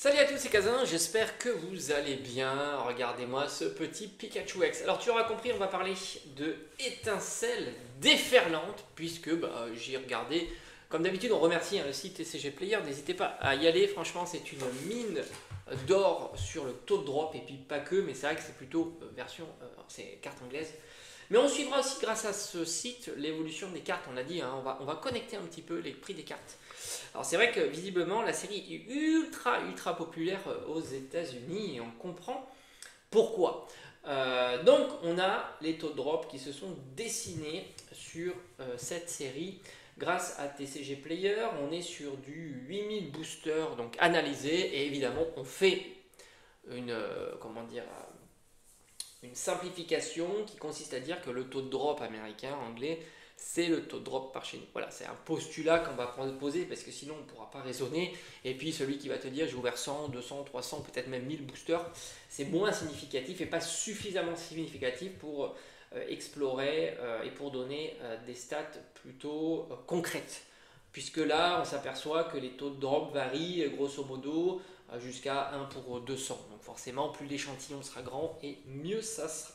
Salut à tous, c'est Kazin, j'espère que vous allez bien. Regardez-moi ce petit Pikachu X. Alors tu auras compris, on va parler de étincelles déferlantes, puisque j'ai regardé. Comme d'habitude, on remercie le site TCG Player, n'hésitez pas à y aller, franchement c'est une mine d'or sur le taux de drop, et puis pas que, mais c'est vrai que c'est plutôt version, c'est carte anglaise. Mais on suivra aussi grâce à ce site l'évolution des cartes, on a dit, hein, on va connecter un petit peu les prix des cartes. Alors c'est vrai que visiblement la série est ultra populaire aux États-Unis et on comprend pourquoi. Donc on a les taux de drop qui se sont dessinés sur cette série grâce à TCG Player. On est sur du 8000 boosters donc analysés et évidemment on fait une une simplification qui consiste à dire que le taux de drop américain, anglais, c'est le taux de drop par chez nous. Voilà, c'est un postulat qu'on va poser parce que sinon on ne pourra pas raisonner. Et puis celui qui va te dire j'ai ouvert 100, 200, 300, peut-être même 1000 boosters, c'est moins significatif et pas suffisamment significatif pour explorer et pour donner des stats plutôt concrètes. Puisque là, on s'aperçoit que les taux de drop varient grosso modo jusqu'à 1 pour 200. Donc forcément, plus l'échantillon sera grand et mieux ça sera.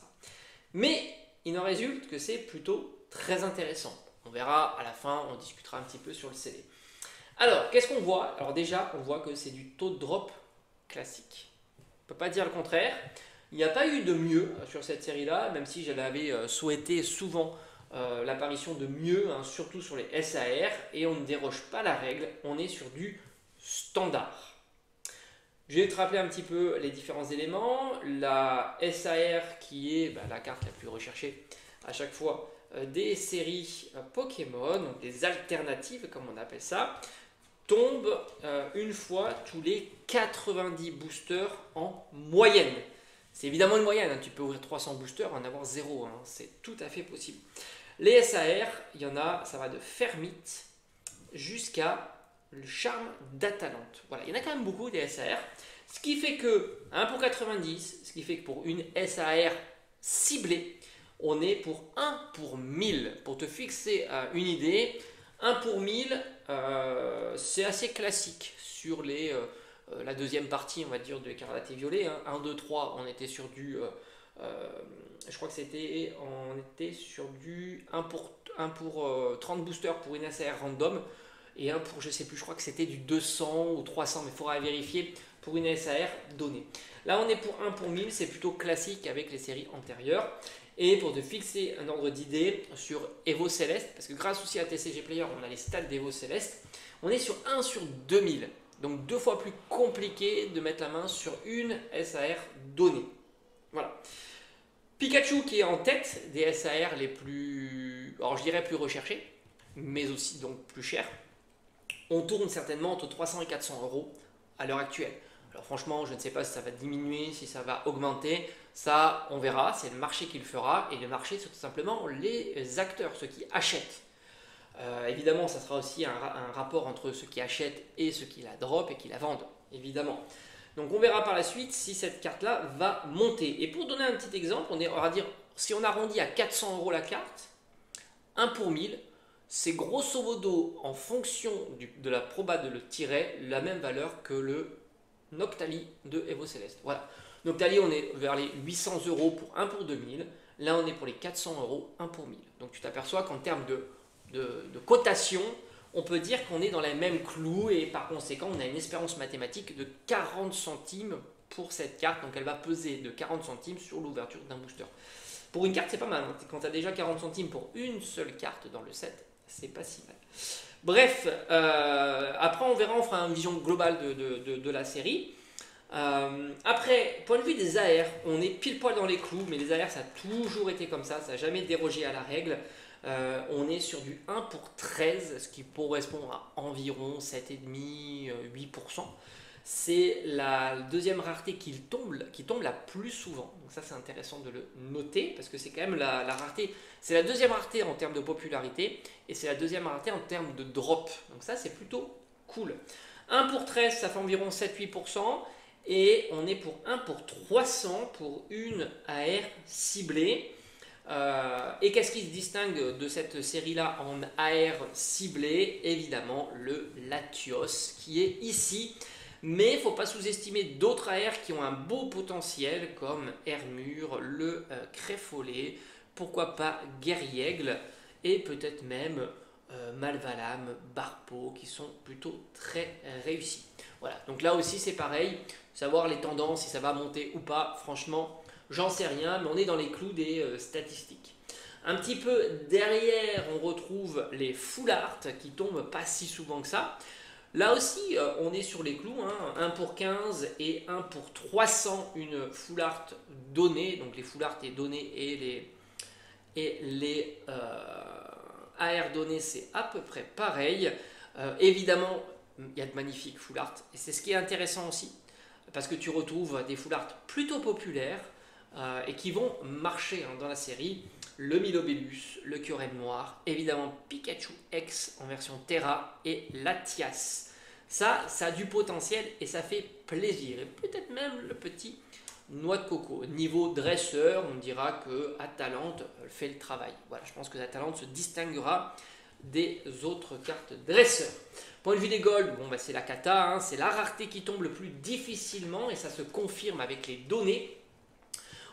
Mais il en résulte que c'est plutôt très intéressant. On verra à la fin, on discutera un petit peu sur le CD. Alors, qu'est-ce qu'on voit? Alors déjà, on voit que c'est du taux de drop classique. On ne peut pas dire le contraire. Il n'y a pas eu de mieux sur cette série-là, même si je l'avais souhaité souvent l'apparition de mieux, hein, surtout sur les SAR, et on ne déroge pas la règle, on est sur du standard. Je vais te rappeler un petit peu les différents éléments. La SAR qui est la carte la plus recherchée à chaque fois des séries Pokémon, donc des alternatives comme on appelle ça, tombe une fois tous les 90 boosters en moyenne. C'est évidemment une moyenne, hein. Tu peux ouvrir 300 boosters, en avoir 0, hein. C'est tout à fait possible. Les SAR, il y en a, ça va de Fermite jusqu'à le charme d'Atalante. Voilà, il y en a quand même beaucoup des SAR. Ce qui fait que 1 pour 90, ce qui fait que pour une SAR ciblée, on est pour 1 pour 1000. Pour te fixer une idée, 1 pour 1000, c'est assez classique sur la deuxième partie, on va dire, de Écarlate et Violet. 1, 2, 3, on était sur du... je crois que on était sur du 1 pour 30 boosters pour une SAR random. Et 1 pour, je sais plus, je crois que c'était du 200 ou 300, mais il faudra vérifier pour une SAR donnée. Là, on est pour 1 pour 1000, c'est plutôt classique avec les séries antérieures. Et pour te fixer un ordre d'idée sur Evo Céleste, parce que grâce aussi à TCG Player, on a les stats d'Evo Céleste, on est sur 1 sur 2000. Donc 2 fois plus compliqué de mettre la main sur une SAR donnée. Voilà. Pikachu qui est en tête des SAR les plus, alors je dirais plus recherchés, mais aussi donc plus chers. On tourne certainement entre 300 et 400 euros à l'heure actuelle. Alors franchement, je ne sais pas si ça va diminuer, si ça va augmenter. Ça, on verra. C'est le marché qui le fera. Et le marché, c'est tout simplement les acteurs, ceux qui achètent. Évidemment, ça sera aussi un rapport entre ceux qui achètent et ceux qui la drop et qui la vendent. Évidemment. Donc on verra par la suite si cette carte-là va monter. Et pour donner un petit exemple, on va dire, si on arrondit à 400 euros la carte, 1 pour 1000, c'est grosso modo en fonction de la proba de le tirer la même valeur que le Noctali de Evo Céleste. Voilà. Noctali, on est vers les 800 euros pour 1 pour 2000. Là, on est pour les 400 euros 1 pour 1000. Donc tu t'aperçois qu'en termes de cotation, on peut dire qu'on est dans les mêmes clous et par conséquent, on a une espérance mathématique de 40 centimes pour cette carte. Donc elle va peser de 40 centimes sur l'ouverture d'un booster. Pour une carte, c'est pas mal. Hein. Quand tu as déjà 40 centimes pour une seule carte dans le set, c'est pas si mal. Bref, après on verra, on fera une vision globale de la série. Après, point de vue des AR, on est pile poil dans les clous, mais les AR ça a toujours été comme ça n'a jamais dérogé à la règle. On est sur du 1 pour 13, ce qui correspond à environ 7,5-8%. C'est la deuxième rareté qui tombe la plus souvent. Donc ça c'est intéressant de le noter parce que c'est quand même la rareté. C'est la deuxième rareté en termes de popularité et c'est la deuxième rareté en termes de drop. Donc ça c'est plutôt cool. 1 pour 13 ça fait environ 7-8% et on est pour 1 pour 300 pour une AR ciblée. Et qu'est-ce qui se distingue de cette série-là en AR ciblée? Évidemment le Latios qui est ici. Mais il ne faut pas sous-estimer d'autres AR qui ont un beau potentiel comme Hermure, le Créfollet, pourquoi pas Guerriègle et peut-être même Malvalam, Barpo qui sont plutôt très réussis. Voilà, donc là aussi c'est pareil, savoir les tendances, si ça va monter ou pas, franchement, j'en sais rien, mais on est dans les clous des statistiques. Un petit peu derrière, on retrouve les full art qui tombent pas si souvent que ça. Là aussi, on est sur les clous, hein, 1 pour 15 et 1 pour 300, une full art donnée. Donc les full art et données et les AR données, c'est à peu près pareil. Évidemment, il y a de magnifiques full art et c'est ce qui est intéressant aussi parce que tu retrouves des full art plutôt populaires et qui vont marcher hein, dans la série. Le Milobellus, le Kyurem noir, évidemment Pikachu X en version Terra et Latias. Ça a du potentiel et ça fait plaisir. Et peut-être même le petit Noix de Coco. Niveau dresseur, on dira que Atalante fait le travail. Voilà, je pense que Atalante se distinguera des autres cartes dresseurs. Point de vue des golds, bon, bah, c'est la cata, hein, c'est la rareté qui tombe le plus difficilement et ça se confirme avec les données.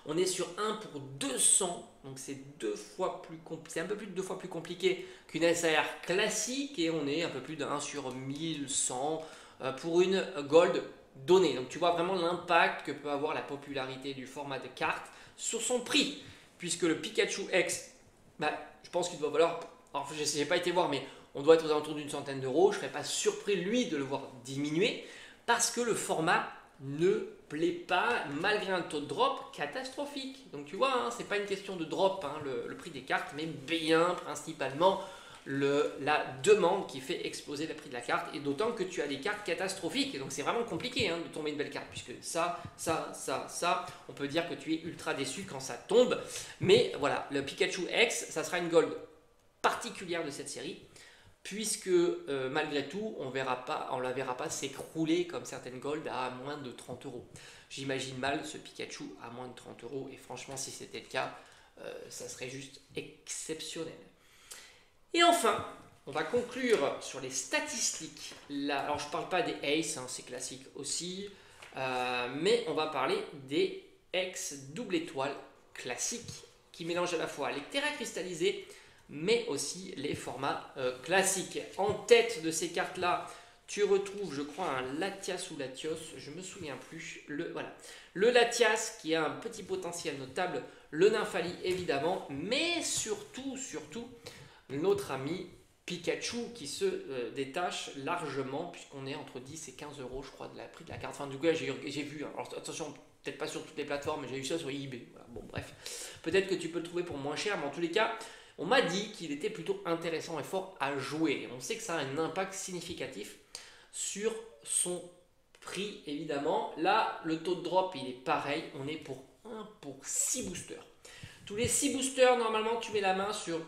On est sur 1 pour 200, donc c'est un peu plus de 2 fois plus compliqué qu'une SAR classique et on est un peu plus d'1 sur 1100 pour une gold donnée. Donc tu vois vraiment l'impact que peut avoir la popularité du format de carte sur son prix, puisque le Pikachu X, bah, je pense qu'il doit valoir, alors je n'ai pas été voir, mais on doit être aux alentours d'une centaine d'euros. Je ne serais pas surpris lui de le voir diminuer parce que le format ne plaît pas malgré un taux de drop catastrophique. Donc tu vois, hein, c'est pas une question de drop, hein, le prix des cartes, mais bien principalement la demande qui fait exploser le prix de la carte, et d'autant que tu as des cartes catastrophiques, et donc c'est vraiment compliqué hein, de tomber une belle carte, puisque ça, on peut dire que tu es ultra déçu quand ça tombe. Mais voilà, le Pikachu X, ça sera une gold particulière de cette série, puisque malgré tout, on ne la verra pas s'écrouler comme certaines golds à moins de 30 euros. J'imagine mal ce Pikachu à moins de 30 euros, et franchement, si c'était le cas, ça serait juste exceptionnel. Et enfin, on va conclure sur les statistiques. Là, alors, je ne parle pas des Ace, hein, c'est classique aussi, mais on va parler des X double étoile classiques qui mélangent à la fois les terrains cristallisés mais aussi les formats classiques. En tête de ces cartes-là, tu retrouves, je crois, un Latias ou Latios, je ne me souviens plus. Voilà. Le Latias qui a un petit potentiel notable, le Nymphali évidemment, mais surtout, notre ami Pikachu qui se détache largement, puisqu'on est entre 10 et 15 euros, je crois, de la prix de la carte. Enfin, du coup, j'ai vu, hein. Alors attention, peut-être pas sur toutes les plateformes, mais j'ai vu ça sur eBay. Voilà. Bon, bref, peut-être que tu peux le trouver pour moins cher, mais en tous les cas, on m'a dit qu'il était plutôt intéressant et fort à jouer. On sait que ça a un impact significatif sur son prix, évidemment. Là, le taux de drop, il est pareil. On est pour 1 pour 6 boosters. Tous les 6 boosters, normalement, tu mets la main sur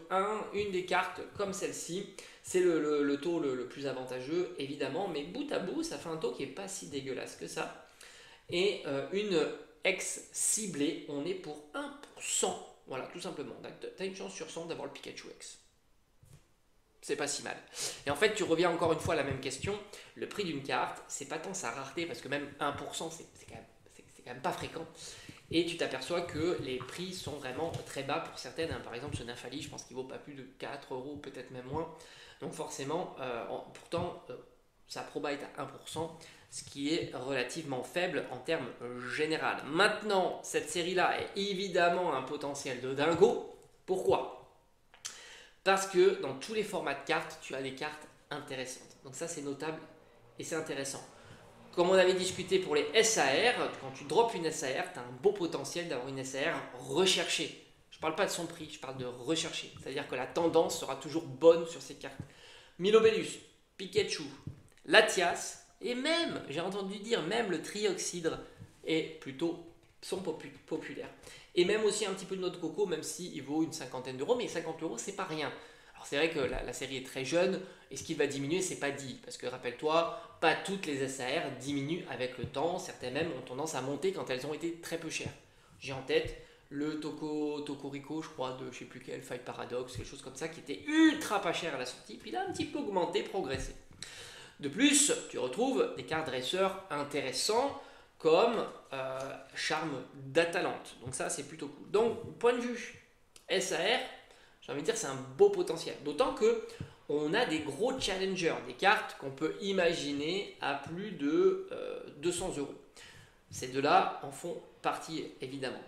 une des cartes comme celle-ci. C'est le taux le plus avantageux, évidemment. Mais bout à bout, ça fait un taux qui n'est pas si dégueulasse que ça. Et une X ciblée, on est pour 1%. Voilà, tout simplement. Tu as une chance sur 100 d'avoir le Pikachu X. C'est pas si mal. Et en fait, tu reviens encore une fois à la même question. Le prix d'une carte, c'est pas tant sa rareté, parce que même 1%, c'est quand même pas fréquent. Et tu t'aperçois que les prix sont vraiment très bas pour certaines. Par exemple, ce Nymphali, je pense qu'il vaut pas plus de 4 euros, peut-être même moins. Donc forcément, pourtant, sa proba est à 1%. Ce qui est relativement faible en termes général. Maintenant, cette série-là est évidemment un potentiel de dingo. Pourquoi? Parce que dans tous les formats de cartes, tu as des cartes intéressantes. Donc ça, c'est notable et c'est intéressant. Comme on avait discuté pour les SAR, quand tu drops une SAR, tu as un beau potentiel d'avoir une SAR recherchée. Je ne parle pas de son prix, je parle de rechercher. C'est-à-dire que la tendance sera toujours bonne sur ces cartes. Milobellus, Pikachu, Latias, et même, j'ai entendu dire, même le Trioxydre sont populaires. Et même aussi un petit peu de Noix de Coco, même s'il vaut une cinquantaine d'euros, mais 50 euros, c'est pas rien. Alors c'est vrai que la série est très jeune, et ce qui va diminuer, c'est pas dit. Parce que rappelle-toi, pas toutes les SAR diminuent avec le temps, certaines même ont tendance à monter quand elles ont été très peu chères. J'ai en tête le Tokorico, je crois, de je sais plus quel, Fight Paradox, quelque chose comme ça, qui était ultra pas cher à la sortie, puis il a un petit peu augmenté, progressé. De plus, tu retrouves des cartes dresseurs intéressants comme Charme d'Atalante. Donc ça, c'est plutôt cool. Donc, point de vue SAR, j'ai envie de dire c'est un beau potentiel. D'autant que on a des gros challengers, des cartes qu'on peut imaginer à plus de 200 euros. Ces deux-là en font partie, évidemment.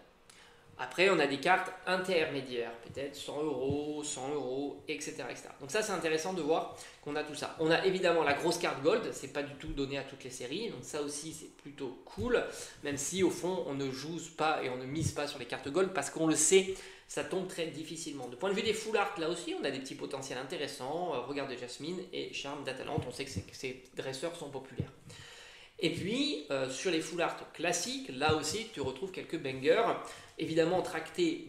Après, on a des cartes intermédiaires, peut-être 100 euros, 100 euros, etc., etc. Donc ça, c'est intéressant de voir qu'on a tout ça. On a évidemment la grosse carte Gold, c'est pas du tout donné à toutes les séries, donc ça aussi, c'est plutôt cool, même si au fond, on ne joue pas et on ne mise pas sur les cartes Gold, parce qu'on le sait, ça tombe très difficilement. De point de vue des full art, là aussi, on a des petits potentiels intéressants. Regard de Jasmine et Charme d'Atalante, on sait que ces dresseurs sont populaires. Et puis, sur les full art classiques, là aussi, tu retrouves quelques bangers, évidemment tractés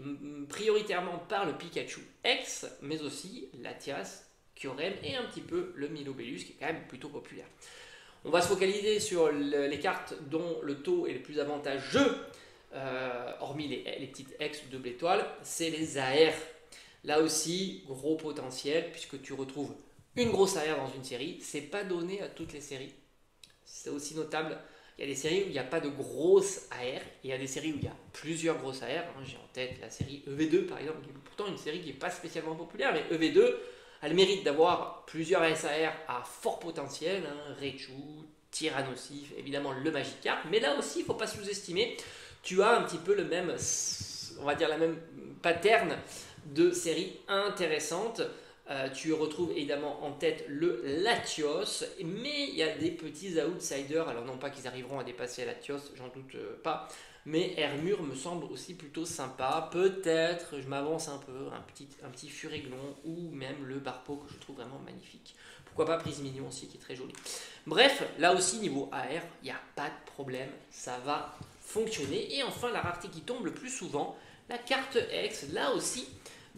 prioritairement par le Pikachu X, mais aussi Latias, Kyurem et un petit peu le Milobellus, qui est quand même plutôt populaire. On va se focaliser sur les cartes dont le taux est le plus avantageux, hormis les petites X ou double étoile, c'est les AR. Là aussi, gros potentiel, puisque tu retrouves une grosse AR dans une série, c'est pas donné à toutes les séries. C'est aussi notable, il y a des séries où il n'y a pas de grosses AR, et il y a des séries où il y a plusieurs grosses AR. J'ai en tête la série EV2 par exemple, qui est pourtant une série qui n'est pas spécialement populaire, mais EV2 a le mérite d'avoir plusieurs SAR à fort potentiel, Raichu, Tyrannosif, évidemment le Magikarp, mais là aussi il ne faut pas sous-estimer, tu as un petit peu le même, on va dire la même pattern de séries intéressantes. Tu retrouves évidemment en tête le Latios, mais il y a des petits outsiders, alors non pas qu'ils arriveront à dépasser Latios, j'en doute pas, mais Hermure me semble aussi plutôt sympa. Peut-être, je m'avance un peu, un petit Furéglon ou même le Barpo que je trouve vraiment magnifique. Pourquoi pas Prisminion aussi qui est très joli. Bref, là aussi niveau AR, il n'y a pas de problème, ça va fonctionner. Et enfin la rareté qui tombe le plus souvent, la carte X, là aussi,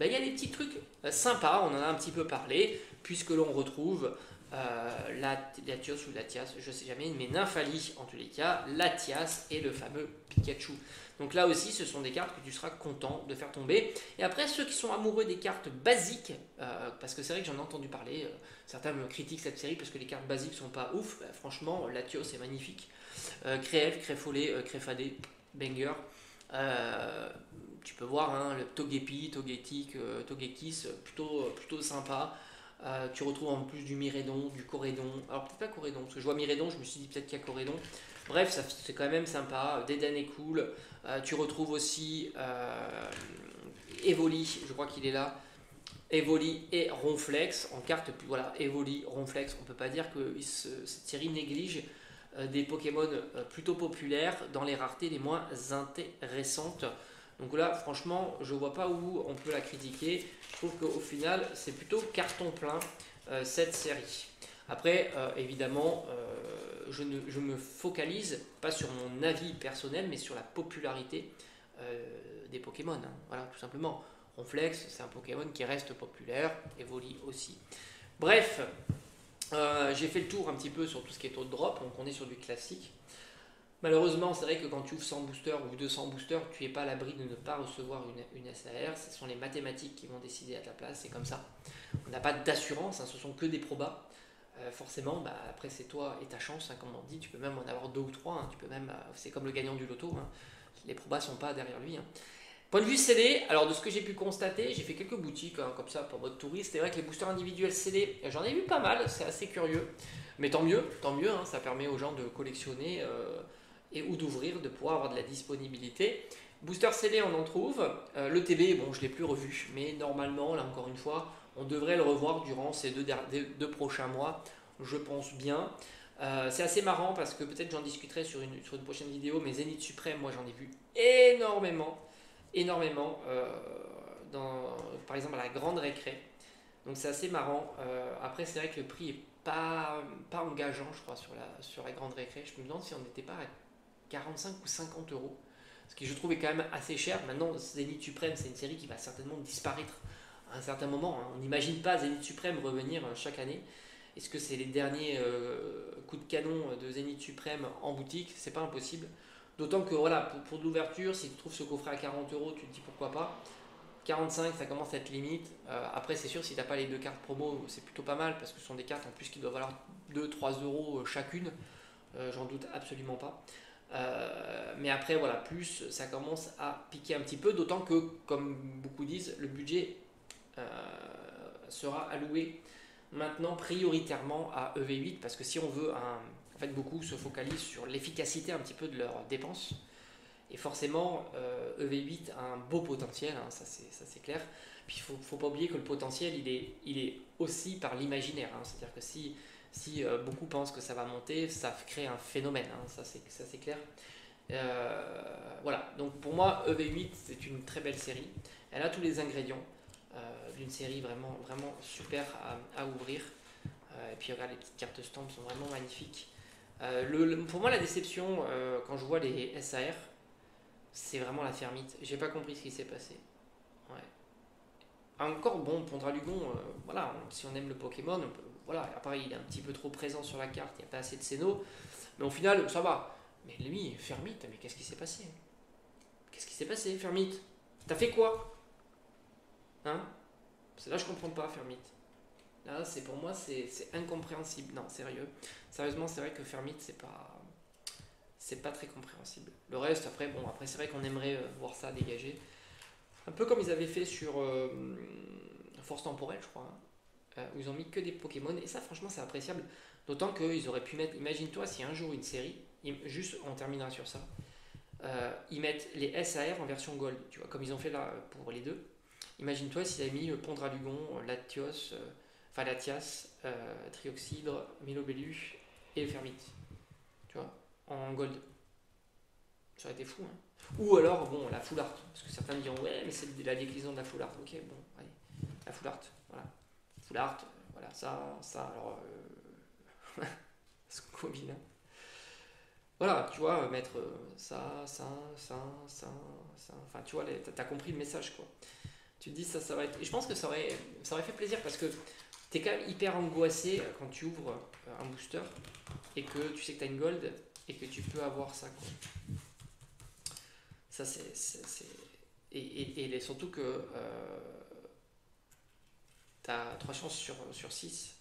il y a des petits trucs sympas, on en a un petit peu parlé, puisque l'on retrouve Latios ou Latias, je ne sais jamais, mais Nymphalie en tous les cas, Latias et le fameux Pikachu. Donc là aussi, ce sont des cartes que tu seras content de faire tomber. Et après, ceux qui sont amoureux des cartes basiques, parce que c'est vrai que j'en ai entendu parler, certains me critiquent cette série parce que les cartes basiques sont pas ouf. Franchement, Latios est magnifique. Créève, Créfollet, Créfadé, Banger. Tu peux voir le Togepi, Togetic, Togekis, plutôt sympa. Tu retrouves en plus du Miraidon, du Corédon. Alors peut-être pas Corédon, parce que je vois Miraidon, je me suis dit peut-être qu'il y a Corédon. Bref, c'est quand même sympa. Dedan est cool. Tu retrouves aussi Evoli, je crois qu'il est là. Evoli et Ronflex en carte. Voilà, Evoli, Ronflex, on peut pas dire que cette série néglige des Pokémon plutôt populaires dans les raretés les moins intéressantes. Donc là, franchement, je vois pas où on peut la critiquer. Je trouve qu'au final, c'est plutôt carton plein cette série. Après, évidemment, je me focalise pas sur mon avis personnel, mais sur la popularité des Pokémon. Voilà, tout simplement. Ronflex, c'est un Pokémon qui reste populaire. Evoli aussi. Bref, j'ai fait le tour un petit peu sur tout ce qui est taux de drop. Donc on est sur du classique. Malheureusement, c'est vrai que quand tu ouvres 100 boosters ou 200 boosters, tu n'es pas à l'abri de ne pas recevoir une SAR. Ce sont les mathématiques qui vont décider à ta place, c'est comme ça. On n'a pas d'assurance, ce sont que des probas. Forcément, après c'est toi et ta chance, comme on dit, tu peux même en avoir 2 ou 3. Tu peux même, c'est comme le gagnant du loto. Les probas ne sont pas derrière lui. Point de vue CD, alors de ce que j'ai pu constater, j'ai fait quelques boutiques comme ça pour mode touriste. C'est vrai que les boosters individuels CD, j'en ai vu pas mal, c'est assez curieux. Mais tant mieux, ça permet aux gens de collectionner et ou d'ouvrir, de pouvoir avoir de la disponibilité. Booster CD, on en trouve. Le TB, bon, je ne l'ai plus revu, mais normalement, là encore une fois, on devrait le revoir durant ces deux prochains mois, je pense bien. C'est assez marrant parce que peut-être j'en discuterai sur une prochaine vidéo, mais Zénith Suprême, moi j'en ai vu énormément, par exemple à la grande récré. Donc c'est assez marrant. Après, c'est vrai que le prix est pas engageant, je crois, sur la grande récré. Je me demande si on n'était pas à 45 ou 50 euros. Ce qui je trouve est quand même assez cher. Maintenant, Zénith Suprême, c'est une série qui va certainement disparaître à un certain moment. On n'imagine pas Zénith Suprême revenir chaque année. Est-ce que c'est les derniers coups de canon de Zénith Suprême en boutique? C'est pas impossible. D'autant que voilà, pour de l'ouverture, si tu trouves ce coffret à 40 euros, tu te dis pourquoi pas. 45, ça commence à être limite. Après, c'est sûr, si tu n'as pas les deux cartes promo, c'est plutôt pas mal parce que ce sont des cartes en plus qui doivent valoir 2-3 euros chacune, j'en doute absolument pas. Mais après, voilà, plus ça commence à piquer un petit peu, d'autant que, comme beaucoup disent, le budget sera alloué maintenant prioritairement à EV8, parce que si on veut en fait, beaucoup se focalisent sur l'efficacité un petit peu de leurs dépenses. Et forcément, EV8 a un beau potentiel, hein, ça c'est clair. Puis il ne faut pas oublier que le potentiel, il est aussi par l'imaginaire. Hein. C'est-à-dire que si beaucoup pensent que ça va monter, ça crée un phénomène, hein, ça c'est clair. Voilà, donc pour moi, EV8, c'est une très belle série. Elle a tous les ingrédients d'une série vraiment, vraiment super à ouvrir. Et puis regarde, les petites cartes stamp sont vraiment magnifiques. Pour moi, la déception, quand je vois les SAR, c'est vraiment la fermite. J'ai pas compris ce qui s'est passé. Ouais. Encore bon, Pondralugon, voilà, si on aime le Pokémon, voilà, après il est un petit peu trop présent sur la carte, il n'y a pas assez de Xeno, mais au final, ça va. Mais lui, Fermite, mais qu'est-ce qui s'est passé? Qu'est-ce qui s'est passé, Fermite? T'as fait quoi? Hein? C'est là je comprends pas, Fermite. Là, c'est pour moi, c'est incompréhensible. Non, sérieux. Sérieusement, c'est vrai que Fermite, c'est pas très compréhensible. Le reste, après, bon, après c'est vrai qu'on aimerait voir ça dégagé. Un peu comme ils avaient fait sur Force Temporelle, je crois, hein, où ils ont mis que des Pokémon. Et ça, franchement, c'est appréciable. D'autant qu'ils auraient pu mettre, imagine-toi si un jour une série, juste on terminera sur ça, ils mettent les SAR en version Gold, tu vois, comme ils ont fait là pour les deux. Imagine-toi s'ils avaient mis Pondralugon, Latios, Latias, Trioxydre, Milobelu et Fermite, tu vois, en Gold. Ça aurait été fou, hein. Ou alors, bon, la full art. Parce que certains me diront, ouais, mais c'est la déclinaison de la full art. Ok, bon, allez. La full art, voilà. Full art, voilà, ça, alors. Ce qu'on combine, hein. Voilà, tu vois, mettre ça, ça, ça, ça, ça. Enfin, tu vois, t'as compris le message, quoi. Tu te dis, ça va être. Et je pense que ça aurait fait plaisir parce que t'es quand même hyper angoissé quand tu ouvres un booster et que tu sais que t'as une gold et que tu peux avoir ça, quoi. Ça, et surtout que tu as 3 chances sur 6.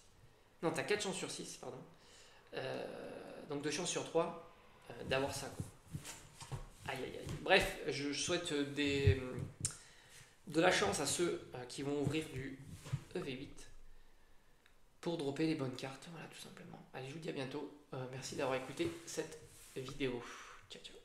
Non, tu as 4 chances sur 6, pardon. Donc 2 chances sur 3 d'avoir ça, quoi. Aïe, aïe, aïe. Bref, je souhaite de la chance à ceux qui vont ouvrir du EV8 pour dropper les bonnes cartes. Voilà, tout simplement. Allez, je vous dis à bientôt. Merci d'avoir écouté cette vidéo. Ciao, ciao.